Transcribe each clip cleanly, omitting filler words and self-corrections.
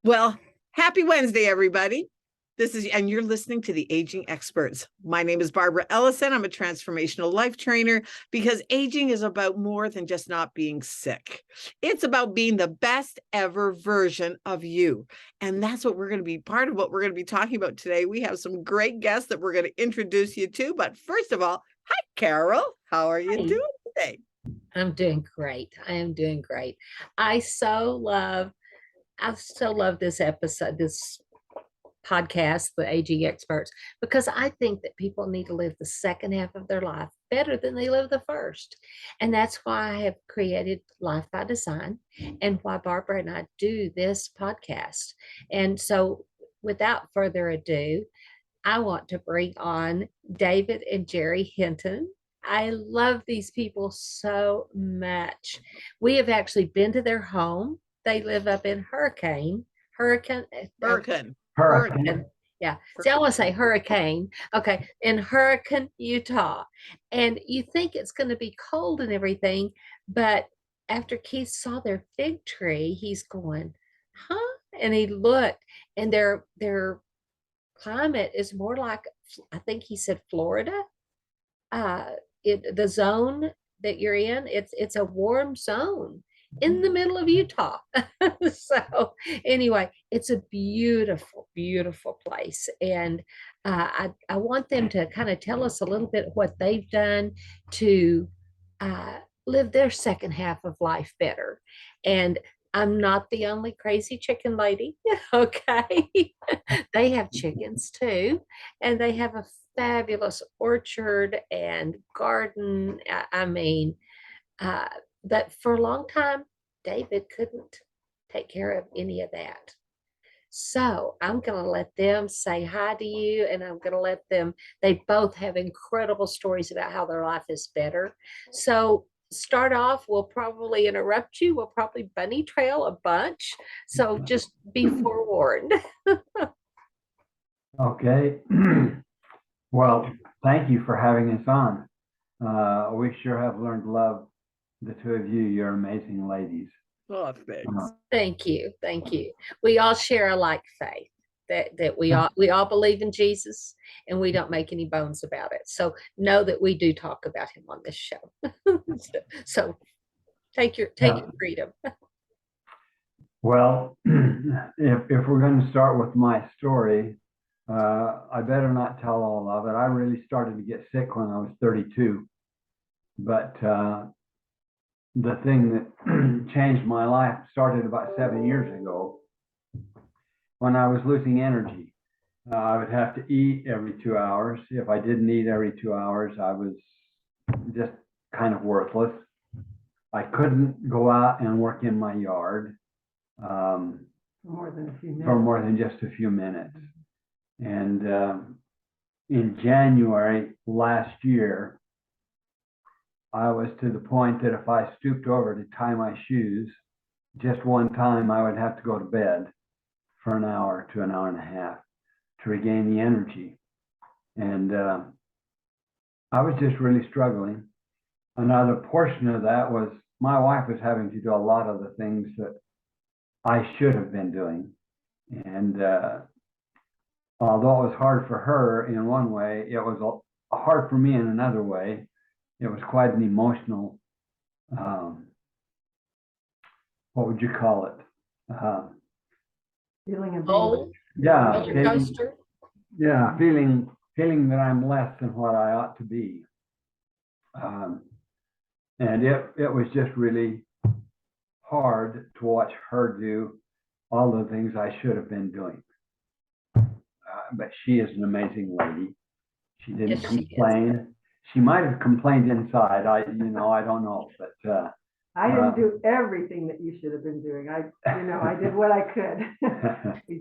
Well, happy Wednesday, everybody. And you're listening to the Aging Experts. My name is Barbara Ellison. I'm a transformational life trainer because aging is about more than just not being sick. It's about being the best ever version of you. And that's what we're going to be part of what we're going to be talking about today. We have some great guests that we're going to introduce you to. But first of all, hi, Carol. How are you doing today? I'm doing great. I am doing great. I so love this episode, this podcast, The Aging Experts, because I think that people need to live the second half of their life better than they live the first. And that's why I have created Life by Design and why Barbara and I do this podcast. And so without further ado, I want to bring on David and Gerri Hinton. I love these people so much. We have actually been to their home. They live up in Hurricane. Yeah. See, I want to say Hurricane. Okay. In Hurricane, Utah. And you think it's going to be cold and everything. But after Keith saw their fig tree, he's going, huh? And he looked, and their climate is more like, I think he said Florida. The zone that you're in, it's a warm zone in the middle of Utah. So anyway, it's a beautiful, beautiful place. And I want them to kind of tell us a little bit what they've done to live their second half of life better. And I'm not the only crazy chicken lady. Okay. They have chickens too, and they have a fabulous orchard and garden. I mean, uh, but for a long time, David couldn't take care of any of that. So I'm going to let them say hi to you, and I'm going to let them, they both have incredible stories about how their life is better. So start off, we'll probably interrupt you. We'll probably bunny trail a bunch. So just be forewarned. Okay. Well, thank you for having us on. We sure have learned to love the two of you. You're amazing ladies. Oh, thanks. Thank you. Thank you. We all share a like faith that we all believe in Jesus, and we don't make any bones about it. So know that we do talk about him on this show. So take your freedom. Well, if we're going to start with my story, I better not tell all of it. I really started to get sick when I was 32, but the thing that changed my life started about 7 years ago when I was losing energy. I would have to eat every 2 hours. If I didn't eat every 2 hours, I was just kind of worthless. I couldn't go out and work in my yard for more than just a few minutes. And in January last year, I was to the point that if I stooped over to tie my shoes just one time, I would have to go to bed for an hour to an hour and a half to regain the energy. And I was just really struggling. Another portion of that was my wife was having to do a lot of the things that I should have been doing. And although it was hard for her in one way, it was hard for me in another way. It was quite an emotional, what would you call it? Feeling of feeling that I'm less than what I ought to be. And it was just really hard to watch her do all the things I should have been doing. But she is an amazing lady. She didn't complain. She might have complained inside. I don't know, but I didn't do everything that you should have been doing. I did what I could.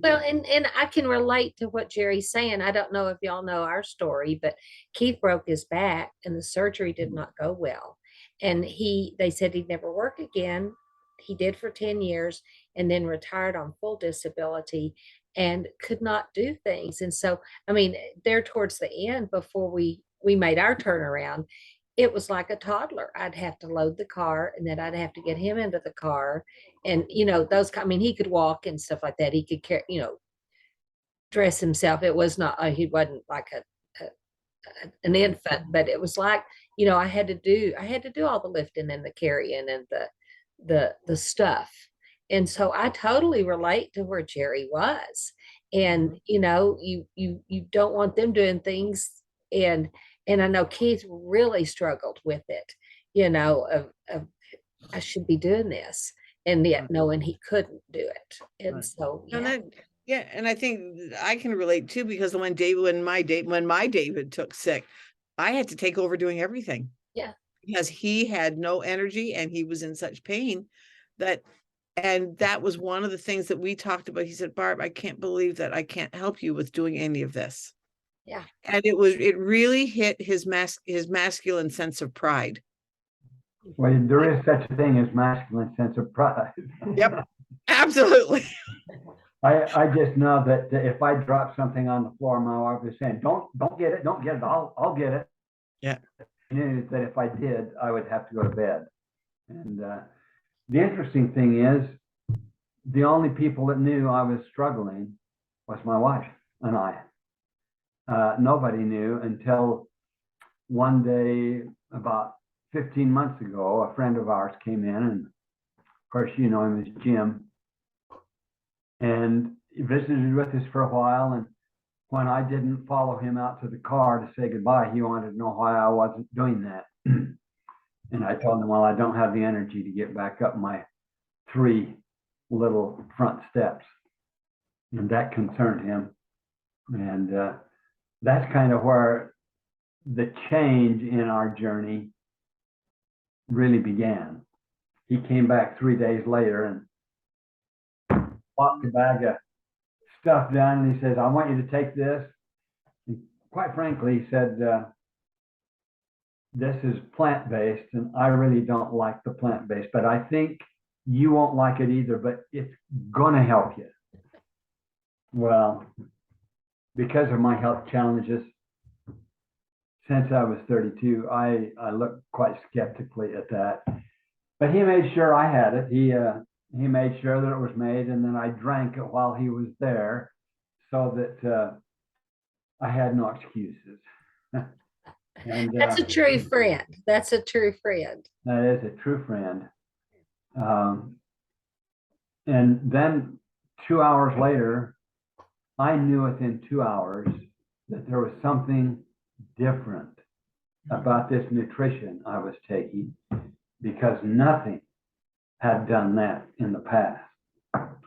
Well, and I can relate to what Gerri's saying. I don't know if y'all know our story, but Keith broke his back and the surgery did not go well. And they said he'd never work again. He did for 10 years and then retired on full disability and could not do things. And so, I mean, there towards the end, before we made our turnaround, it was like a toddler. I'd have to load the car, and then I'd have to get him into the car. And, I mean, he could walk and stuff like that. He could carry, dress himself. It was not, he wasn't like an infant, but it was like, I had to do all the lifting and the carrying and the stuff. And so I totally relate to where Gerri was. And, you don't want them doing things. And I know Keith really struggled with it, of I should be doing this, and yet knowing he couldn't do it. And Right. so, And yeah. then, yeah, and I think I can relate too, because when my David took sick, I had to take over doing everything. Yeah. Because he had no energy and he was in such pain and that was one of the things that we talked about. He said, Barb, I can't believe that I can't help you with doing any of this. Yeah. And it really hit his masculine sense of pride. Well, there is such a thing as masculine sense of pride. Yep, absolutely. I just know that if I drop something on the floor, my wife was saying, don't get it, I'll get it. Yeah. I knew that if I did, I would have to go to bed. And the interesting thing is, the only people that knew I was struggling was my wife and I. Nobody knew until one day about 15 months ago, a friend of ours came in, and of course, you know him as Jim. And he visited with us for a while. And when I didn't follow him out to the car to say goodbye, he wanted to know why I wasn't doing that. And I told him, well, I don't have the energy to get back up my 3 little front steps. And that concerned him. And that's kind of where the change in our journey really began. He came back 3 days later and popped a bag of stuff down, and he says, I want you to take this. And quite frankly, he said, this is plant-based, and I really don't like the plant-based, but I think you won't like it either, but it's gonna help you. Well, because of my health challenges, since I was 32, I looked quite skeptically at that. But he made sure I had it. He made sure that it was made, and then I drank it while he was there, so that I had no excuses. And That's a true friend. That's a true friend. that is a true friend. And then 2 hours later, I knew within 2 hours that there was something different about this nutrition I was taking, because nothing had done that in the past.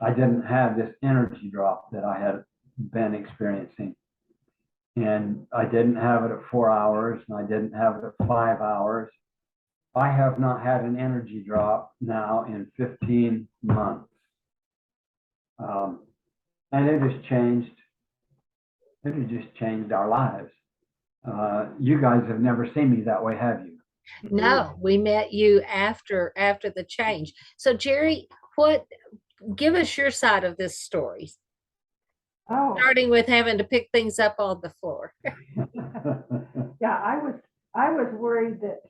I didn't have this energy drop that I had been experiencing. And I didn't have it at 4 hours, and I didn't have it at 5 hours. I have not had an energy drop now in 15 months. And it has just changed our lives. You guys have never seen me that way, have you? No, we met you after the change. So Gerri, give us your side of this story, Oh, starting with having to pick things up on the floor. yeah, I was worried that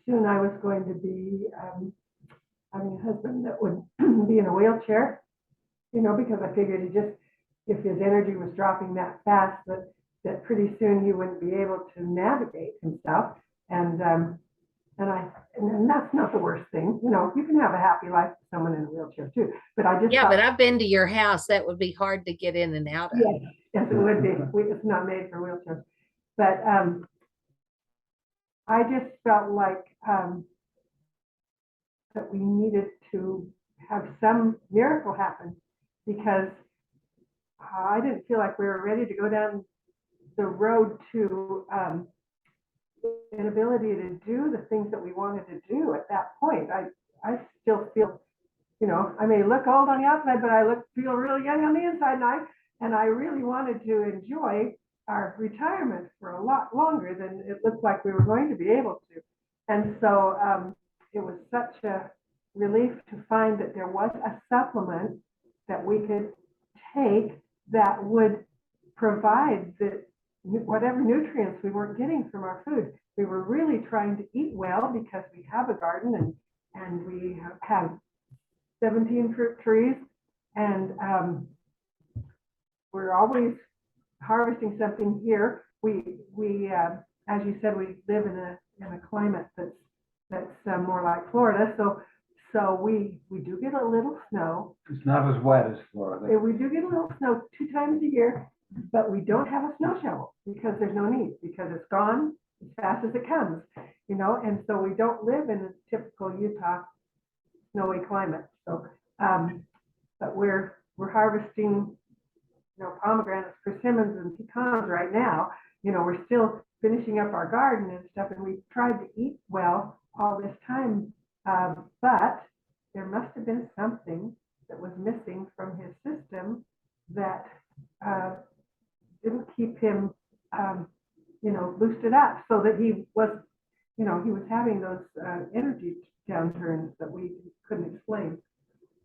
soon I was going to be having a husband that would be in a wheelchair, because I figured if his energy was dropping that fast, that pretty soon he wouldn't be able to navigate himself. And that's not the worst thing. You can have a happy life with someone in a wheelchair too. But I just Yeah, but I've been to your house. That would be hard to get in and out of. yes, it would be. It's not made for wheelchairs. But I just felt like that we needed to have some miracle happen, because I didn't feel like we were ready to go down the road to an ability to do the things that we wanted to do at that point. I still feel, I may look old on the outside, but I feel really young on the inside, and I really wanted to enjoy our retirement for a lot longer than it looked like we were going to be able to. And so it was such a relief to find that there was a supplement that we could take that would provide the whatever nutrients we weren't getting from our food. We were really trying to eat well because we have a garden and we have 17 fruit trees, and we're always harvesting something here. We as you said, we live in a climate that's more like Florida, so we do get a little snow. It's not as wet as Florida. We do get a little snow 2 times a year, but we don't have a snow shovel because there's no need, because it's gone as fast as it comes, and so we don't live in a typical Utah snowy climate. So, but we're harvesting, pomegranates, persimmons, and pecans right now. We're still finishing up our garden and stuff, and we've tried to eat well all this time, but there must have been something that was missing from his system that didn't keep him, boosted up, so that he was having those energy downturns that we couldn't explain.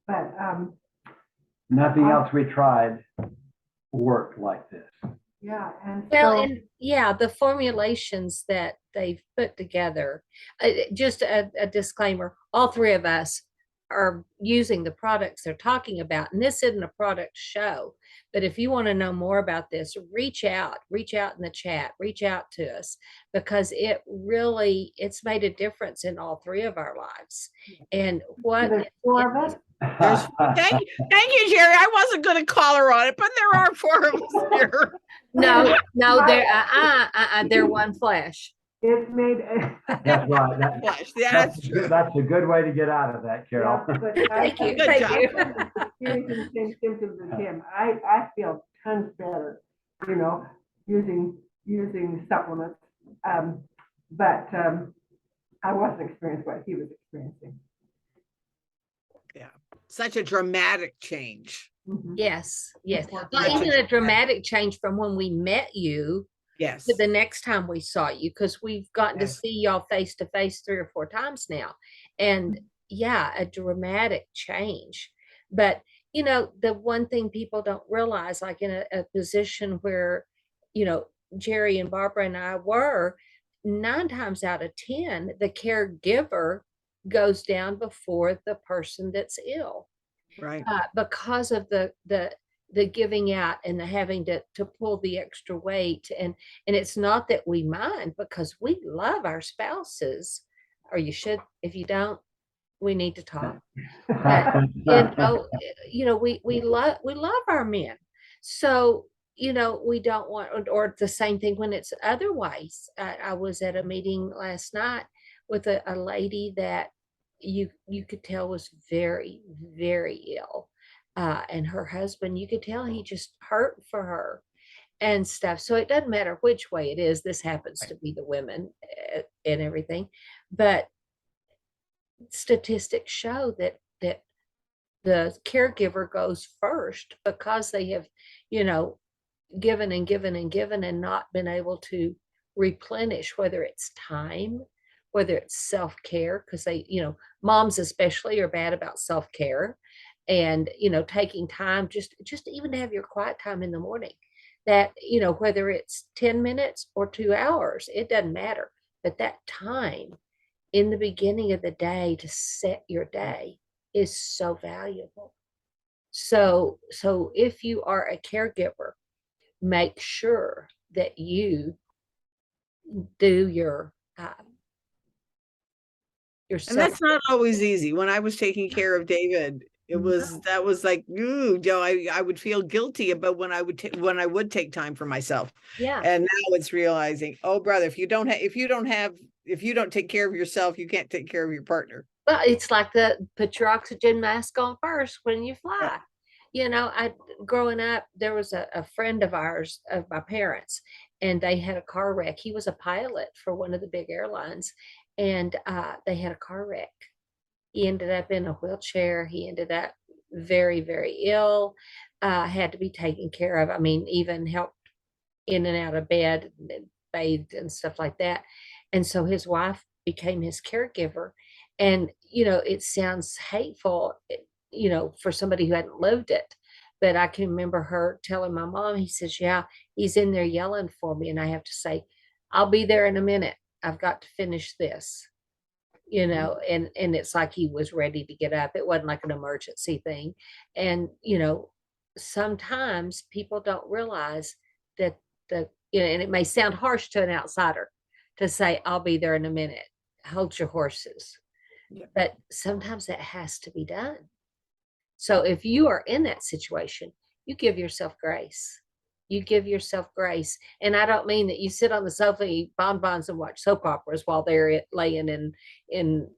But Nothing else we tried worked like this. yeah, and Well, so and yeah, the formulations that they've put together, just a disclaimer, all 3 of us are using the products they're talking about. And this isn't a product show, but if you want to know more about this, reach out in the chat, reach out to us, because it's made a difference in all 3 of our lives. And what there's 4 of us. Thank you, Gerri. I wasn't going to call her on it, but there are 4 of us here. no, they're one flesh. It's made. That's right. That's true. That's a good way to get out of that, Carol. Yeah, but Thank you. Good Thank job. you. experiencing the same symptoms as him. I feel tons better, using supplements. But I wasn't experiencing what he was experiencing. Yeah. Such a dramatic change. Mhm. Yes. Well, Such even a dramatic change from when we met you Yes. to the next time we saw you, because we've gotten to Yes. see y'all face to face 3 or 4 times now. And yeah, a dramatic change. But the one thing people don't realize, like in a position where, Gerri and Barbara and I were, 9 times out of 10, the caregiver goes down before the person that's ill, Right. because of the giving out and the having to pull the extra weight. And it's not that we mind, because we love our spouses, or you should. If you don't, we need to talk. But, we love our men. So, we don't want, or the same thing when it's otherwise. I was at a meeting last night with a lady that you could tell was very, very ill. And her husband, you could tell he just hurt for her and stuff. So it doesn't matter which way it is. This happens to be the women and everything. But statistics show that the caregiver goes first, because they have, given and given and given and not been able to replenish, whether it's time, whether it's self-care, because they, moms especially are bad about self-care. And taking time just even to have your quiet time in the morning, that whether it's 10 minutes or 2 hours, it doesn't matter, but that time in the beginning of the day to set your day is so valuable. So if you are a caregiver, make sure that you do your And that's not always easy. When I was taking care of David, that was like, ooh, I would feel guilty about when I would take time for myself. Yeah. And now it's realizing, oh brother, if you don't take care of yourself, you can't take care of your partner. Well, it's like put your oxygen mask on first when you fly. Growing up, there was a friend of ours, of my parents, and they had a car wreck. He was a pilot for one of the big airlines, and they had a car wreck. He ended up in a wheelchair. He ended up very, very ill, had to be taken care of. I mean, even helped in and out of bed, and bathed and stuff like that. And so his wife became his caregiver. And, it sounds hateful, for somebody who hadn't lived it. But I can remember her telling my mom, he says, yeah, he's in there yelling for me and I have to say, I'll be there in a minute. I've got to finish this, you know, and it's like he was ready to get up. It wasn't like an emergency thing. And, you know, sometimes people don't realize that you know, and it may sound harsh to an outsider to say, I'll be there in a minute, hold your horses. Yeah. But sometimes that has to be done. So if you are in that situation, you give yourself grace. You give yourself grace. And I don't mean that you sit on the sofa, eat bonbons and watch soap operas while they're laying in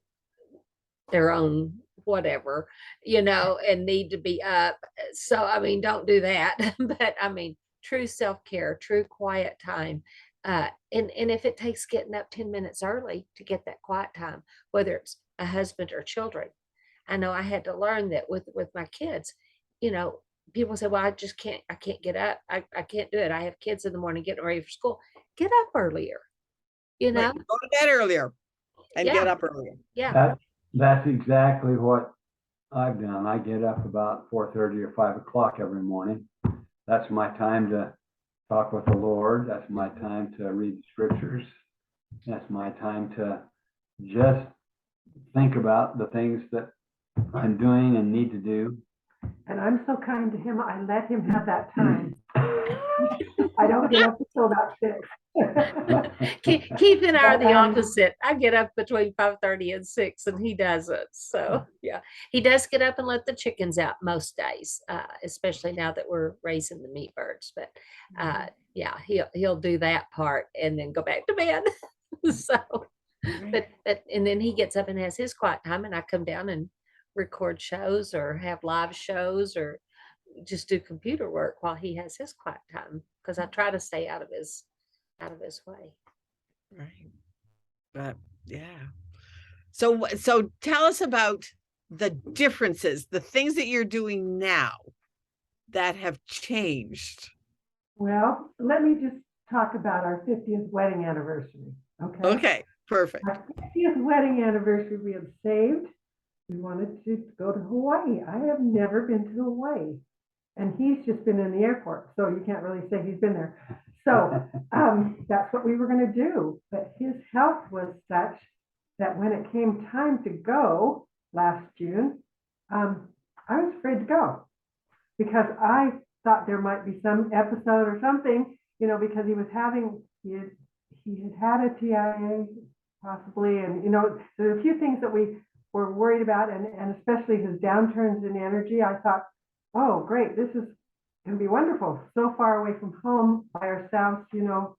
their own whatever, you know, and need to be up. So, I mean, don't do that. But I mean, true self-care, true quiet time. And if it takes getting up 10 minutes early to get that quiet time, whether it's a husband or children. I know I had to learn that with my kids, you know, people say, well, I can't get up. I can't do it. I have kids in the morning getting ready for school. Get up earlier, you know? Right. Go to bed earlier and get up earlier. Yeah. That's exactly what I've done. I get up about 4:30 or 5 o'clock every morning. That's my time to talk with the Lord. That's my time to read the scriptures. That's my time to just think about the things that I'm doing and need to do. And I'm so kind to him, I let him have that time. I don't get up until about 6. Keith and I are the But, opposite. I get up between 5:30 and 6 and he doesn't. So yeah, he does get up and let the chickens out most days, especially now that we're raising the meat birds. But yeah, he'll do that part and then go back to bed. So, but and then he gets up and has his quiet time and I come down and record shows or have live shows or just do computer work while he has his quiet time because I try to stay out of his way. Right. But yeah. So tell us about the differences, the things that you're doing now that have changed. Well, let me just talk about our 50th wedding anniversary. Okay. Okay, perfect. Our 50th wedding anniversary, we had saved. We wanted to go to Hawaii. I have never been to Hawaii. And he's just been in the airport, so you can't really say he's been there. So that's what we were going to do. But his health was such that when it came time to go last June, I was afraid to go because I thought there might be some episode or something, you know, because he had a TIA possibly, and you know, there's a few things that we were worried about, and especially his downturns in energy. I thought, oh, great, this is going to be wonderful. So far away from home by ourselves, you know,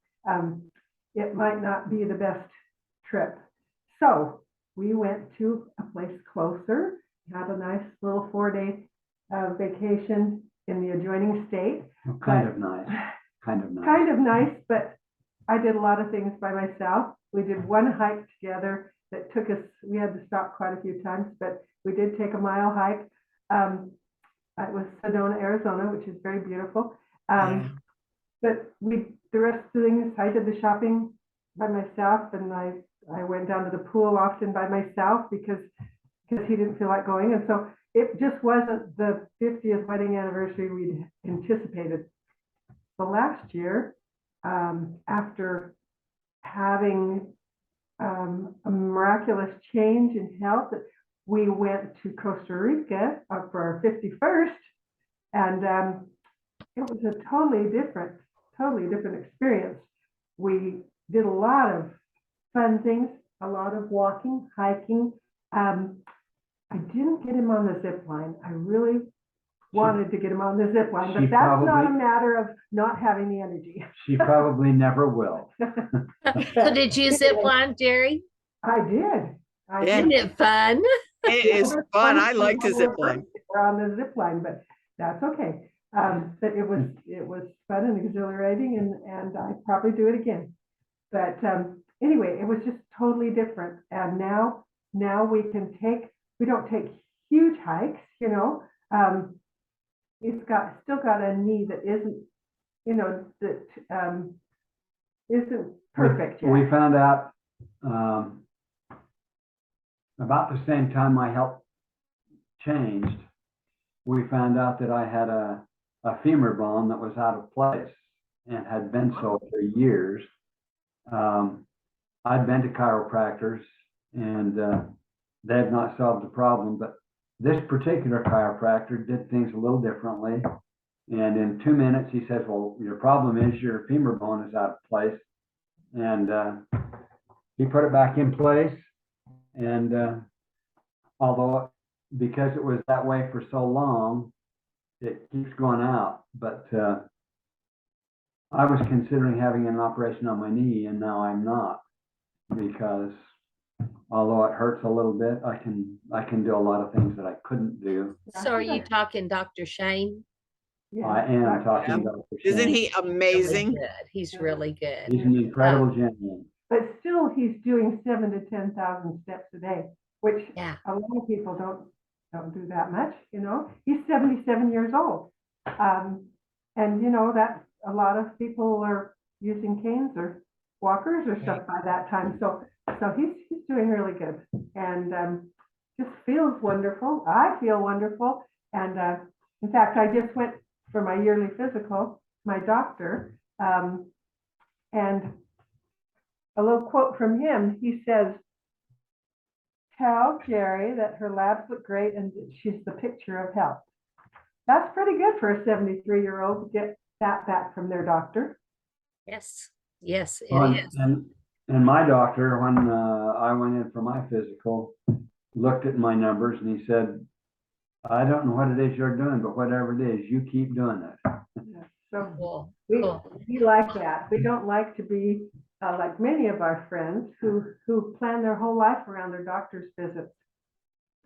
it might not be the best trip. So we went to a place closer, had a nice little 4-day vacation in the adjoining state. Kind of nice. Kind of nice, but I did a lot of things by myself. We did one hike together that took us, we had to stop quite a few times, but we did take a mile hike. It was Sedona, Arizona, which is very beautiful. But the rest of the things, I did the shopping by myself, and I went down to the pool often by myself because he didn't feel like going. And so it just wasn't the 50th wedding anniversary we'd anticipated. So last year, after having a miraculous change in health, we went to Costa Rica for our 51st, and it was a totally different experience. We did a lot of fun things, a lot of walking, hiking. I didn't get him on the zip line. I really wanted to get him on the zip line, but that's not a matter of not having the energy. She probably never will. So did you zip line, Gerri? I did. Isn't it fun? It is fun. I like to zip line. We're on the zip line, but that's okay. But it was fun and exhilarating, and I'd probably do it again. But anyway, it was just totally different. And now we don't take huge hikes, you know. He's still got a knee that isn't, you know, that isn't perfect yet. We found out about the same time my health changed. We found out that I had a femur bone that was out of place. and had been so for years. I'd been to chiropractors and they have not solved the problem, but this particular chiropractor did things a little differently. And in 2 minutes, he says, well, your problem is your femur bone is out of place. And he put it back in place. And although, because it was that way for so long, it keeps going out. But I was considering having an operation on my knee, and now I'm not, because although it hurts a little bit, I can do a lot of things that I couldn't do. So are you talking Dr. Shane? Yeah, I am talking Yeah. about. Isn't he Really amazing? good. He's really good. He's an incredible gentleman. But still, he's doing 7,000 to 10,000 steps a day, which Yeah. a lot of people don't do that much. You know, he's 77 years old, and you know that a lot of people are using canes or walkers or stuff by that time. So he's doing really good, and just feels wonderful. I feel wonderful, and in fact, I just went for my yearly physical, my doctor, and a little quote from him. He says, "Tell Gerri that her labs look great and that she's the picture of health." That's pretty good for a 73-year-old to get that back from their doctor. Yes. Yes, it Well, is. and my doctor, when I went in for my physical, looked at my numbers and he said, I don't know what it is you're doing, but whatever it is, you keep doing it. So Cool. we Cool. like that. We don't like to be like many of our friends who plan their whole life around their doctor's visits.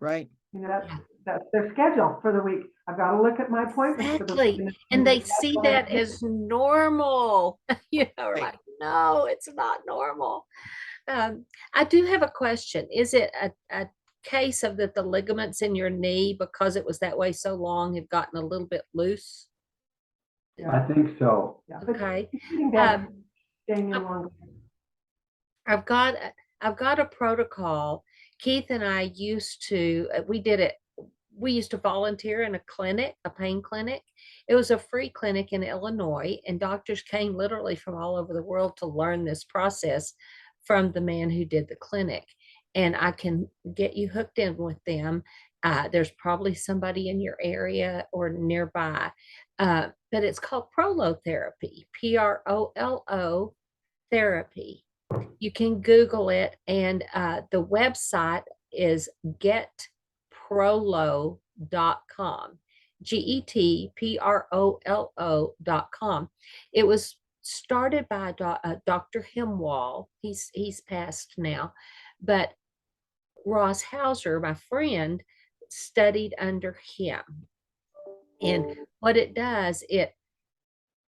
Right. You know, that's their schedule for the week. I've got to look at my appointments for the Exactly. week. And they that's see what I that do. as normal. You know, Right. like, no, it's not normal. I do have a question. Is it a case of that the ligaments in your knee, because it was that way so long, have gotten a little bit loose? I think so. Yeah, but Okay. sitting down, staying in longer. I've got a protocol. Keith and I used to, we used to volunteer in a clinic, a pain clinic. It was a free clinic in Illinois, and doctors came literally from all over the world to learn this process from the man who did the clinic. And I can get you hooked in with them. There's probably somebody in your area or nearby, but it's called prolotherapy, PROLO therapy. You can Google it, and the website is getprolo.com, GETPROLO.com. It was started by Dr. Himwall. He's passed now, but Ross Hauser, my friend, studied under him. And what it does,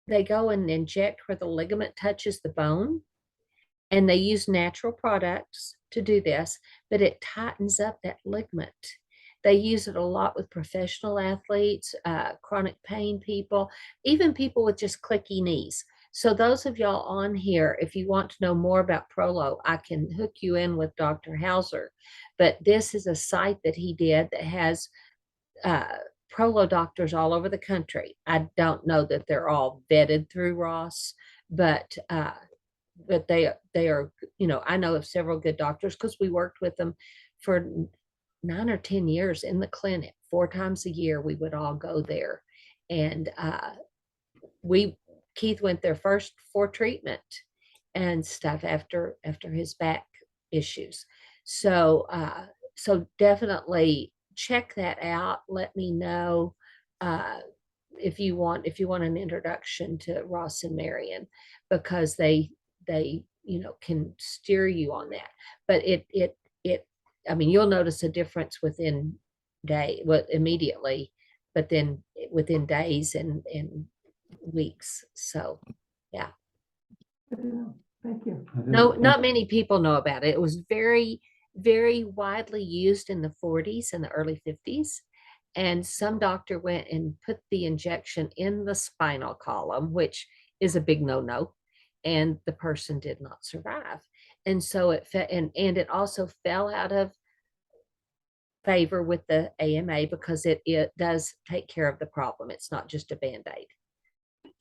they go and inject where the ligament touches the bone, and they use natural products to do this, but it tightens up that ligament. They use it a lot with professional athletes, chronic pain people, even people with just clicky knees. So those of y'all on here, if you want to know more about Prolo, I can hook you in with Dr. Hauser. But this is a site that he did that has Prolo doctors all over the country. I don't know that they're all vetted through Ross, but they are, you know, I know of several good doctors because we worked with them for 9 or 10 years in the clinic. 4 times a year we would all go there, and Keith went there first for treatment and stuff after his back issues. So definitely check that out. Let me know if you want an introduction to Ross and Marion, because they can steer you on that. But I mean, you'll notice a difference within immediately, but then within days and weeks. So yeah. Good to know. Thank you. No, not many people know about it. It was very, very widely used in the 40s and the early 50s. And some doctor went and put the injection in the spinal column, which is a big no-no. And the person did not survive. And so and it also fell out of favor with the AMA because it does take care of the problem. It's not just a Band-Aid.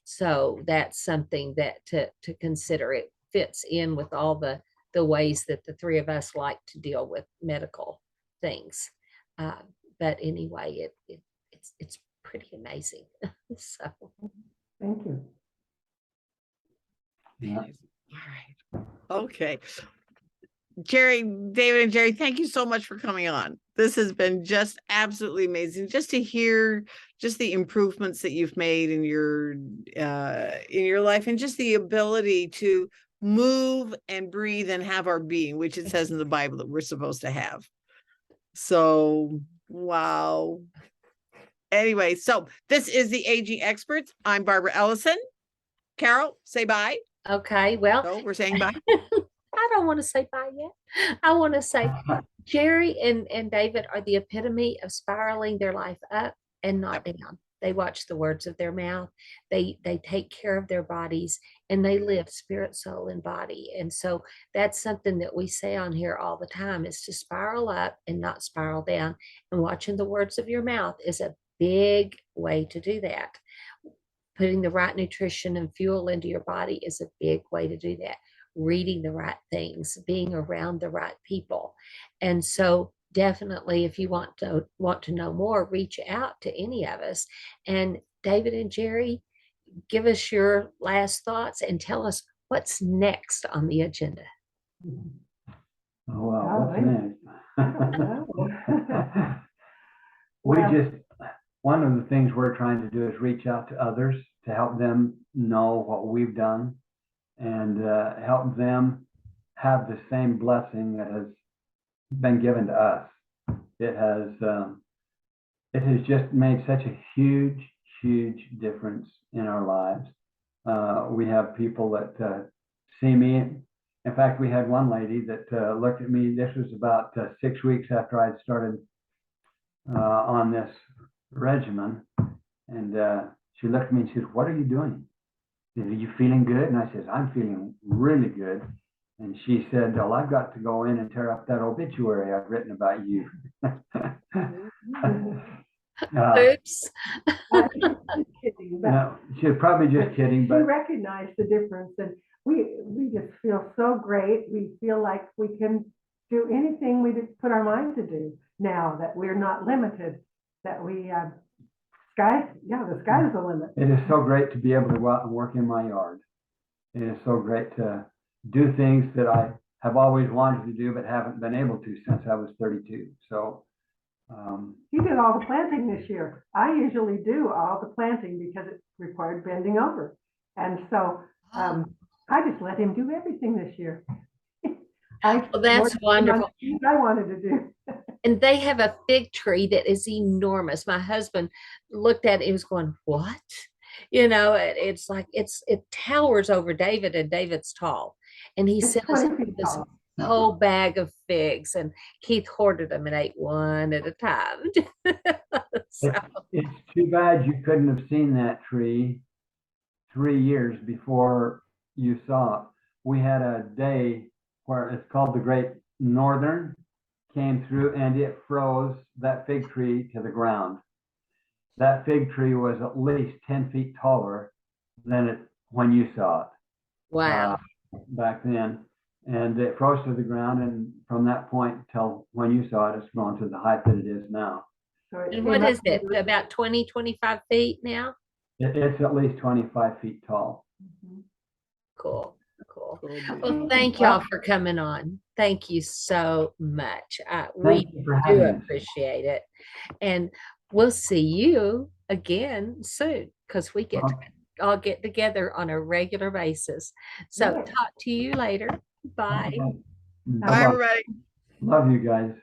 So that's something that to consider. It fits in with all the ways that the three of us like to deal with medical things. But anyway, it's pretty amazing. So Thank you. Yeah. All right. Okay. Gerri, David and Gerri, thank you so much for coming on. This has been just absolutely amazing just to hear just the improvements that you've made in your life, and just the ability to move and breathe and have our being, which it says in the Bible that we're supposed to have. So, wow. Anyway, so this is the Aging Experts. I'm Barbara Ellison. Carol, say bye. okay, well, No, we're saying bye. I don't want to say bye yet. I want to say Gerri and David are the epitome of spiraling their life up and not down. They watch the words of their mouth. They take care of their bodies, and they live spirit, soul, and body. And so that's something that we say on here all the time, is to spiral up and not spiral down. And watching the words of your mouth is a big way to do that. Putting the right nutrition and fuel into your body is a big way to do that. Reading the right things, being around the right people. And so definitely, if you want to know more, reach out to any of us. And David and Gerri, give us your last thoughts and tell us what's next on the agenda. Oh, wow, what's next? Well, One of the things we're trying to do is reach out to others to help them know what we've done, and help them have the same blessing that has been given to us. It has just made such a huge, huge difference in our lives. We have people that see me. In fact, we had one lady that looked at me. This was about 6 weeks after I'd started on this regimen, and she looked at me and she said, "What are you doing? Are you feeling good?" And I said, "I'm feeling really good." And she said, "Well, I've got to go in and tear up that obituary I've written about you." Oops. kidding, but No, she was probably just kidding, we but recognize the difference, and we just feel so great. We feel like we can do anything we put our mind to do now, that we're not limited, that we the sky's the limit. it is so great to be able to go out and work in my yard. It is so great to do things that I have always wanted to do but haven't been able to since I was 32. So He did all the planting this year. I usually do all the planting because it required bending over. And so I just let him do everything this year. Well, that's wonderful. I wanted to do. And they have a fig tree that is enormous. My husband looked at it, he was going, "What?" It's like it towers over David, and David's tall. And he It's sent us 20 feet this tall. whole bag of figs, and Keith hoarded them and ate one at a time. So, it's too bad you couldn't have seen that tree 3 years before you saw it. We had a day where it's called the Great Northern, came through, and it froze that fig tree to the ground. That fig tree was at least 10 feet taller than it when you saw it. wow. Back then. And it froze to the ground, and from that point till when you saw it, it's grown to the height that it is now. So it And came what up is it? with- About 20, 25 feet now? It's at least 25 feet tall. Mhm. Cool. Cool. Cool. Well, thank y'all for coming on. Thank you so much. We Thank you for do having us. appreciate it. And we'll see you again soon, because we get to all get together on a regular basis. So Yeah. talk to you later. Bye. Okay. Bye, Bye-bye. everybody. Love you guys.